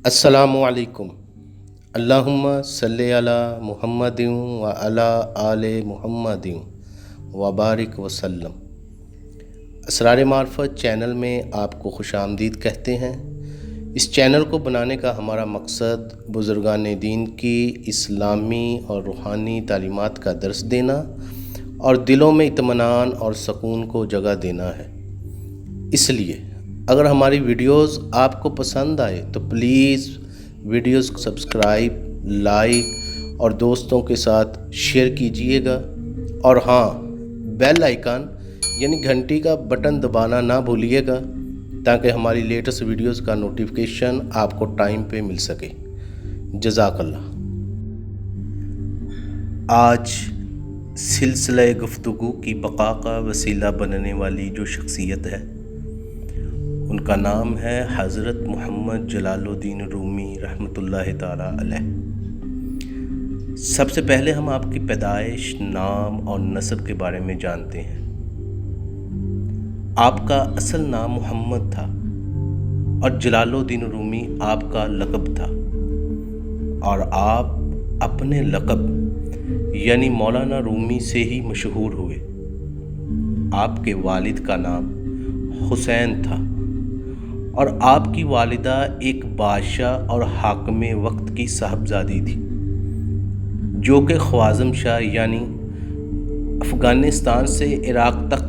السلام علیکم۔ اللہم صلی علی محمد و علی آل محمد و بارک وسلم۔ اسرار معرفت چینل میں آپ کو خوش آمدید کہتے ہیں۔ اس چینل کو بنانے کا ہمارا مقصد بزرگان دین کی اسلامی اور روحانی تعلیمات کا درس دینا اور دلوں میں اطمینان اور سکون کو جگہ دینا ہے۔ اس لیے اگر ہماری ویڈیوز آپ کو پسند آئے تو پلیز ویڈیوز کو سبسکرائب، لائک اور دوستوں کے ساتھ شیئر کیجئے گا، اور ہاں، بیل آئیکن یعنی گھنٹی کا بٹن دبانا نہ بھولیے گا تاکہ ہماری لیٹسٹ ویڈیوز کا نوٹیفیکیشن آپ کو ٹائم پہ مل سکے۔ جزاک اللہ۔ آج سلسلہ گفتگو کی بقا کا وسیلہ بننے والی جو شخصیت ہے ان کا نام ہے حضرت محمد جلال الدین رومی رحمۃ اللہ تعالیٰ علیہ۔ سب سے پہلے ہم آپ کی پیدائش، نام اور نسب کے بارے میں جانتے ہیں۔ آپ کا اصل نام محمد تھا اور جلال الدین رومی آپ کا لقب تھا، اور آپ اپنے لقب یعنی مولانا رومی سے ہی مشہور ہوئے۔ آپ کے والد کا نام حسین تھا اور آپ کی والدہ ایک بادشاہ اور حاکم وقت کی صاحبزادی تھی جو کہ خوارزم شاہ یعنی افغانستان سے عراق تک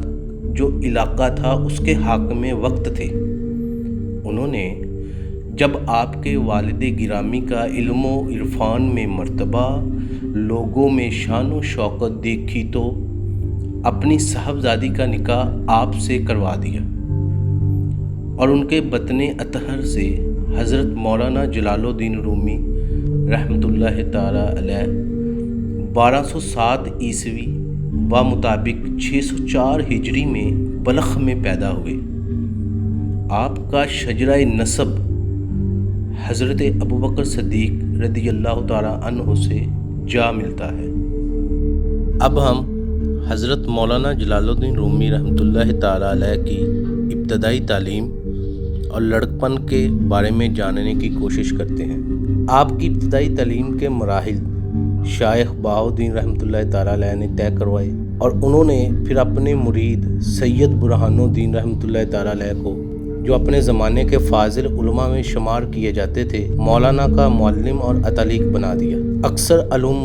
جو علاقہ تھا اس کے حاکم وقت تھے۔ انہوں نے جب آپ کے والد گرامی کا علم و عرفان میں مرتبہ، لوگوں میں شان و شوکت دیکھی تو اپنی صاحبزادی کا نکاح آپ سے کروا دیا، اور ان کے بطن اطہر سے حضرت مولانا جلال الدین رومی رحمۃ اللہ تعالیٰ علیہ 1207 عیسوی بمطابق 604 ہجری میں بلخ میں پیدا ہوئے۔ آپ کا شجرہ نسب حضرت ابوبکر صدیق رضی اللہ تعالیٰ عنہ سے جا ملتا ہے۔ اب ہم حضرت مولانا جلال الدین رومی رحمۃ اللہ تعالیٰ علیہ کی ابتدائی تعلیم اور لڑکپن کے بارے میں جاننے کی کوشش کرتے ہیں۔ آپ کی ابتدائی تعلیم کے مراحل شیخ بہاؤالدین رحمۃ اللہ تعالیٰ علیہ نے طے کروائے، اور انہوں نے پھر اپنے مرید سید برہان الدین رحمۃ اللہ تعالیٰ علیہ کو، جو اپنے زمانے کے فاضل علماء میں شمار کیے جاتے تھے، مولانا کا معلم اور اتلیق بنا دیا۔ اکثر علوم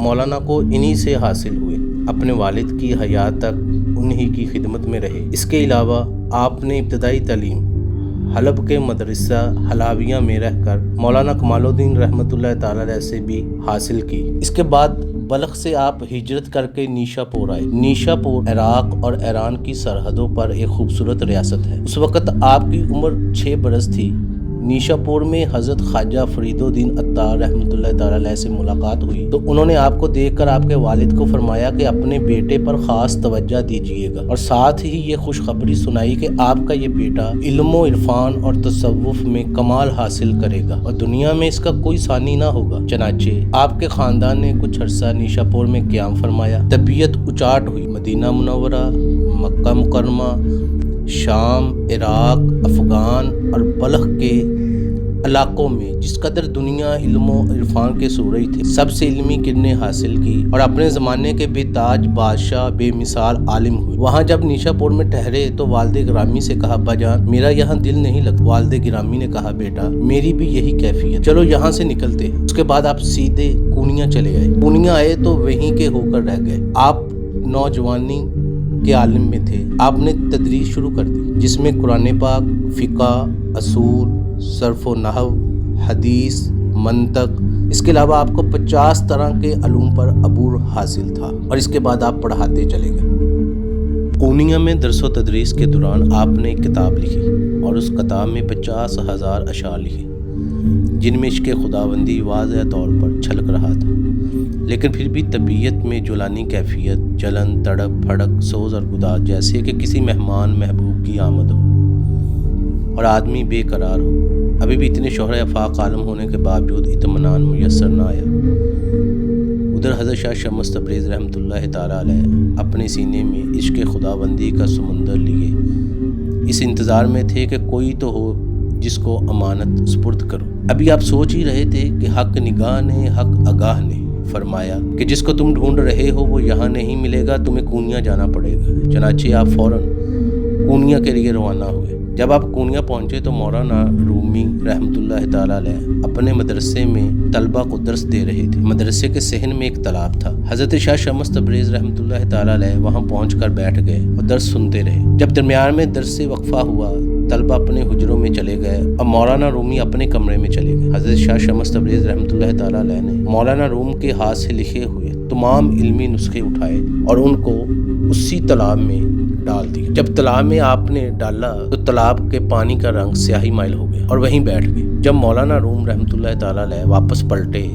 مولانا کو انہی سے حاصل ہوئے۔ اپنے والد کی حیات تک انہی کی خدمت میں رہے۔ اس کے علاوہ آپ نے ابتدائی تعلیم حلب کے مدرسہ حلاویہ میں رہ کر مولانا کمال الدین رحمۃ اللہ تعالیٰ علیہ سے بھی حاصل کی۔ اس کے بعد بلخ سے آپ ہجرت کر کے نیشا پور آئے۔ نیشا پور عراق اور ایران کی سرحدوں پر ایک خوبصورت ریاست ہے۔ اس وقت آپ کی عمر 6 برس تھی۔ نیشا پور میں حضرت خواجہ فرید الدین عطار رحمۃ اللہ تعالیٰ علیہ سے ملاقات ہوئی تو انہوں نے آپ کو دیکھ کر آپ کے والد کو فرمایا کہ اپنے بیٹے پر خاص توجہ دیجیے گا، اور ساتھ ہی یہ خوشخبری سنائی کہ آپ کا یہ بیٹا علم و عرفان اور تصوف میں کمال حاصل کرے گا اور دنیا میں اس کا کوئی ثانی نہ ہوگا۔ چنانچہ آپ کے خاندان نے کچھ عرصہ نیشا پور میں قیام فرمایا۔ طبیعت اچاٹ ہوئی۔ مدینہ منورہ، مکہ مکرمہ، شام، عراق، افغان اور بلخ کے علاقوں میں جس قدر دنیا علم و عرفان کے سورج تھے، سب سے علمی کرنیں حاصل کی اور اپنے زمانے کے بے تاج بادشاہ، بے مثال عالم ہوئے۔ وہاں جب نیشا پور میں ٹھہرے تو والد گرامی سے کہا، ابا جان میرا یہاں دل نہیں لگتا۔ والد گرامی نے کہا، بیٹا میری بھی یہی کیفیت، چلو یہاں سے نکلتے ہیں۔ اس کے بعد آپ سیدھے پونیا چلے آئے۔ پونیا آئے تو وہیں کے ہو کر رہ گئے۔ آپ نوجوانی کے عالم میں تھے۔ آپ نے تدریس شروع کر دی، جس میں قرآن پاک، فقہ، اصول، صرف و نحو، حدیث، منطق، اس کے علاوہ آپ کو 50 طرح کے علوم پر عبور حاصل تھا، اور اس کے بعد آپ پڑھاتے چلے گئے۔ پونیا میں درس و تدریس کے دوران آپ نے ایک کتاب لکھی اور اس کتاب میں 50,000 اشعار لکھے، جن میں عشق خداوندی واضح طور پر چھلک رہا تھا، لیکن پھر بھی طبیعت میں جولانی کیفیت، جلن، تڑپ، پھڑک، سوز اور گداز، جیسے کہ کسی مہمان محبوب کی آمد ہو اور آدمی بے قرار ہو۔ ابھی بھی اتنے شہرہ آفاق عالم ہونے کے باوجود اطمینان میسر نہ آیا۔ ادھر حضرت شاہ شمس تبریز رحمۃ اللہ تعالیٰ علیہ اپنے سینے میں عشق خداوندی کا سمندر لیے اس انتظار میں تھے کہ کوئی تو ہو جس کو امانت سپرد کرو۔ ابھی آپ سوچ ہی رہے تھے کہ حق نگاہ نے، حق آگاہ نے فرمایا کہ جس کو تم ڈھونڈ رہے ہو وہ یہاں نہیں ملے گا، تمہیں کونیا جانا پڑے گا۔ چنانچہ آپ فوراً کونیا کے لیے روانہ ہوئے۔ جب آپ کونیا پہنچے تو مولانا رومی رحمۃ اللہ تعالیٰ علیہ اپنے مدرسے میں طلبہ کو درس دے رہے تھے۔ مدرسے کے صحن میں ایک تالاب تھا۔ حضرت شاہ شمس تبریز رحمۃ اللہ تعالیٰ علیہ وہاں پہنچ کر بیٹھ گئے اور درس سنتے رہے۔ جب درمیان میں درس سے وقفہ ہوا، طلبہ اپنے حجروں میں چلے گئے اور مولانا رومی اپنے کمرے میں چلے گئے۔ حضرت شاہ شمس تبریز رحمۃ اللہ تعالیٰ علیہ نے مولانا روم کے ہاتھ سے لکھے ہوئے تمام علمی نسخے اٹھائے اور ان کو اسی تالاب میں ڈال دیا۔ جب تالاب میں آپ نے ڈالا تو تالاب کے پانی کا رنگ سیاہی مائل ہو گیا اور وہیں بیٹھ گئے۔ جب مولانا روم رحمۃ اللہ تعالیٰ علیہ واپس پلٹے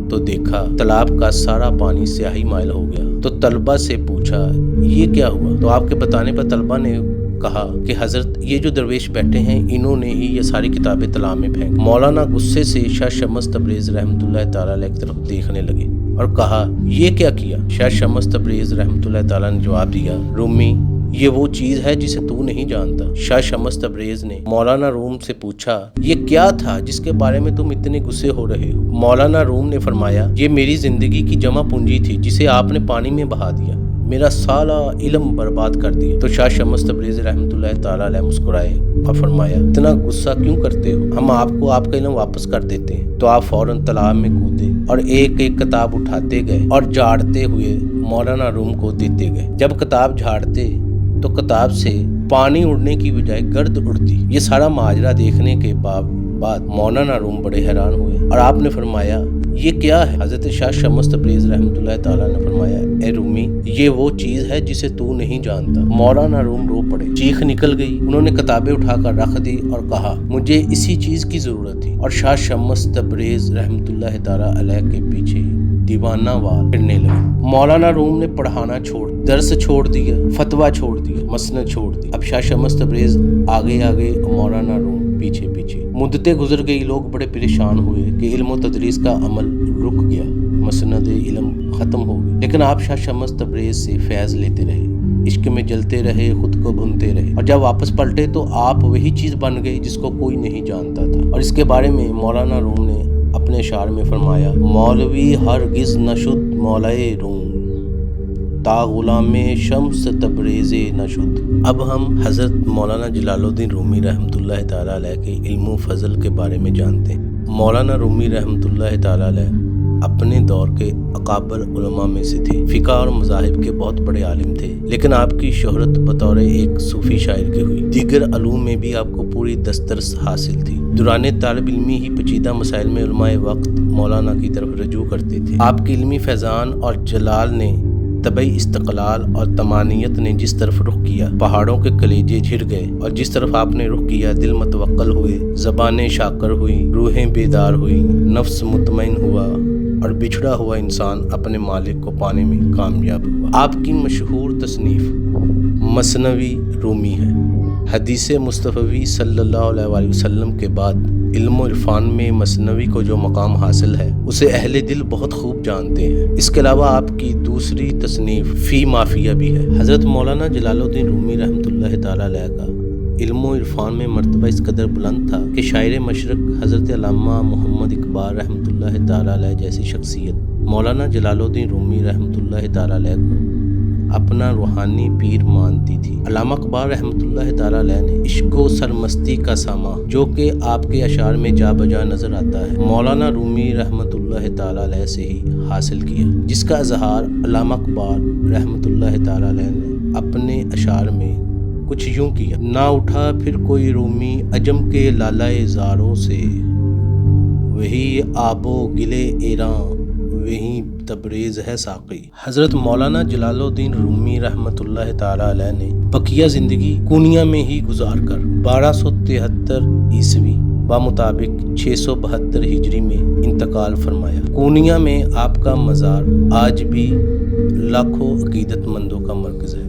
تو دیکھا تالاب کا سارا پانی سیاہی مائل ہو گیا۔ تو طلبہ سے پوچھا یہ کیا ہوا؟ تو آپ کے بتانے پر طلبہ نے کہا کہ حضرت یہ جو درویش بیٹھے ہیں انہوں نے ہی یہ ساری کتابیں تالاب میں پھینک۔ مولانا غصے سے شاہ شمس تبریز رحمۃ اللہ تعالیٰ علیہ کی طرف دیکھنے لگے اور کہا یہ کیا کیا؟ شاہ شمس تبریز رحمۃ اللہ تعالیٰ نے جواب دیا رومی یہ وہ چیز ہے جسے تو نہیں جانتا۔ شاہ شمس تبریز نے مولانا روم سے پوچھا یہ کیا تھا جس کے بارے میں تم اتنے غصے ہو رہے ہو؟ مولانا روم نے فرمایا یہ میری زندگی کی جمع پونجی تھی جسے آپ نے پانی میں بہا دیا، میرا سارا علم برباد کر دیا۔ تو شاہ شمس تبریز رحمۃ اللہ تعالیٰ علیہ مسکرائے اور فرمایا اتنا غصہ کیوں کرتے ہو؟ ہم آپ کو آپ کا علم واپس کر دیتے ہیں۔ تو آپ فوراً تالاب میں کودے اور ایک ایک کتاب اٹھاتے گئے اور جھاڑتے ہوئے مولانا روم کو دیتے گئے۔ جب کتاب جھاڑتے تو کتاب سے پانی اڑنے کی بجائے گرد اڑتی۔ یہ سارا ماجرا دیکھنے کے بعد مولانا روم بڑے حیران ہوئے اور آپ نے فرمایا یہ کیا ہے؟ حضرت شاہ شمس تبریز رحمۃ اللہ تعالیٰ نے فرمایا اے رومی یہ وہ چیز ہے جسے تو نہیں جانتا۔ مولانا روم رو پڑے، چیخ نکل گئی۔ انہوں نے کتابیں اٹھا کر رکھ دی اور کہا مجھے اسی چیز کی ضرورت تھی، اور شاہ شمس تبریز رحمۃ اللہ تعالیٰ علیہ کے پیچھے دیوانہ وار پھرنے لگے۔ مولانا روم نے پڑھانا چھوڑ، درس چھوڑ دیا، فتویٰ چھوڑ دیا، مسند چھوڑ دی۔ اب شاہ شمس تبریز آگے آگے اور مولانا روم پیچھے پیچھے۔ مدتیں گزر گئی، لوگ بڑے پریشان ہوئے کہ علم و تدریس کا عمل رک گیا، مسند علم ختم ہو گئی۔ لیکن آپ شاہ شمس تبریز سے فیض لیتے رہے، عشق میں جلتے رہے، خود کو بھنتے رہے، اور جب واپس پلٹے تو آپ وہی چیز بن گئی جس کو کوئی نہیں جانتا تھا۔ اور اس کے بارے میں مولانا روم نے اپنے اشعار میں فرمایا مولوی ہرگز نشد مولائے روم تا غلام شمس تبریز نشد۔ اب ہم حضرت مولانا جلال الدین رومی رحمۃ اللہ تعالیٰ علیہ کے علم و فضل کے بارے میں جانتے ہیں۔ مولانا رومی رحمۃ اللہ تعالیٰ علیہ اپنے دور کے اکابر علماء میں سے تھے، فقہ اور مذاہب کے بہت بڑے عالم تھے، لیکن آپ کی شہرت بطور ایک صوفی شاعر کی ہوئی۔ دیگر علوم میں بھی آپ کو پوری دسترس حاصل تھی۔ دوران طالب علمی ہی پیچیدہ مسائل میں علماء وقت مولانا کی طرف رجوع کرتے تھے۔ آپ کے علمی فیضان اور جلال نے طبعی استقلال اور طمانینت نے جس طرف رخ کیا پہاڑوں کے کلیجے جھڑ گئے، اور جس طرف آپ نے رخ کیا دل متوکل ہوئے، زبانیں شاکر ہوئی، روحیں بیدار ہوئی، نفس مطمئن ہوا، اور بچھڑا ہوا انسان اپنے مالک کو پانے میں کامیاب ہوا۔ آپ کی مشہور تصنیف مثنوی رومی ہے۔ حدیث مصطفی صلی اللہ علیہ وآلہ وسلم کے بعد علم و عرفان میں مثنوی کو جو مقام حاصل ہے اسے اہل دل بہت خوب جانتے ہیں۔ اس کے علاوہ آپ کی دوسری تصنیف فی مافیہ بھی ہے۔ حضرت مولانا جلال الدین رومی رحمۃ اللہ تعالیٰ علیہ کا علم و عرفان میں مرتبہ اس قدر بلند تھا کہ شاعر مشرق حضرت علامہ محمد اقبال رحمۃ اللہ تعالیٰ علیہ جیسی شخصیت مولانا جلال الدین رومی رحمۃ اللہ تعالیٰ علیہ کو اپنا روحانی پیر مانتی تھی۔ علامہ اقبال رحمۃ اللہ تعالیٰ علیہ نے عشق و سرمستی کا ساما جو کہ آپ کے اشعار میں جا بجا نظر آتا ہے مولانا رومی رحمۃ اللہ تعالیٰ علیہ سے ہی حاصل کیا، جس کا اظہار علامہ اقبال رحمۃ اللہ تعالیٰ علیہ نے اپنے اشعار میں کچھ یوں کیا: نہ اٹھا پھر کوئی رومی عجم کے لالائے زاروں سے، وہی آب و گلے ایراں وہی تبریز ہے ساقی۔ حضرت مولانا جلال الدین رومی رحمۃ اللہ تعالیٰ علیہ نے بقیہ زندگی کونیا میں ہی گزار کر 1273 عیسوی بمطابق 672 ہجری میں انتقال فرمایا۔ کونیا میں آپ کا مزار آج بھی لاکھوں عقیدت مندوں کا مرکز ہے۔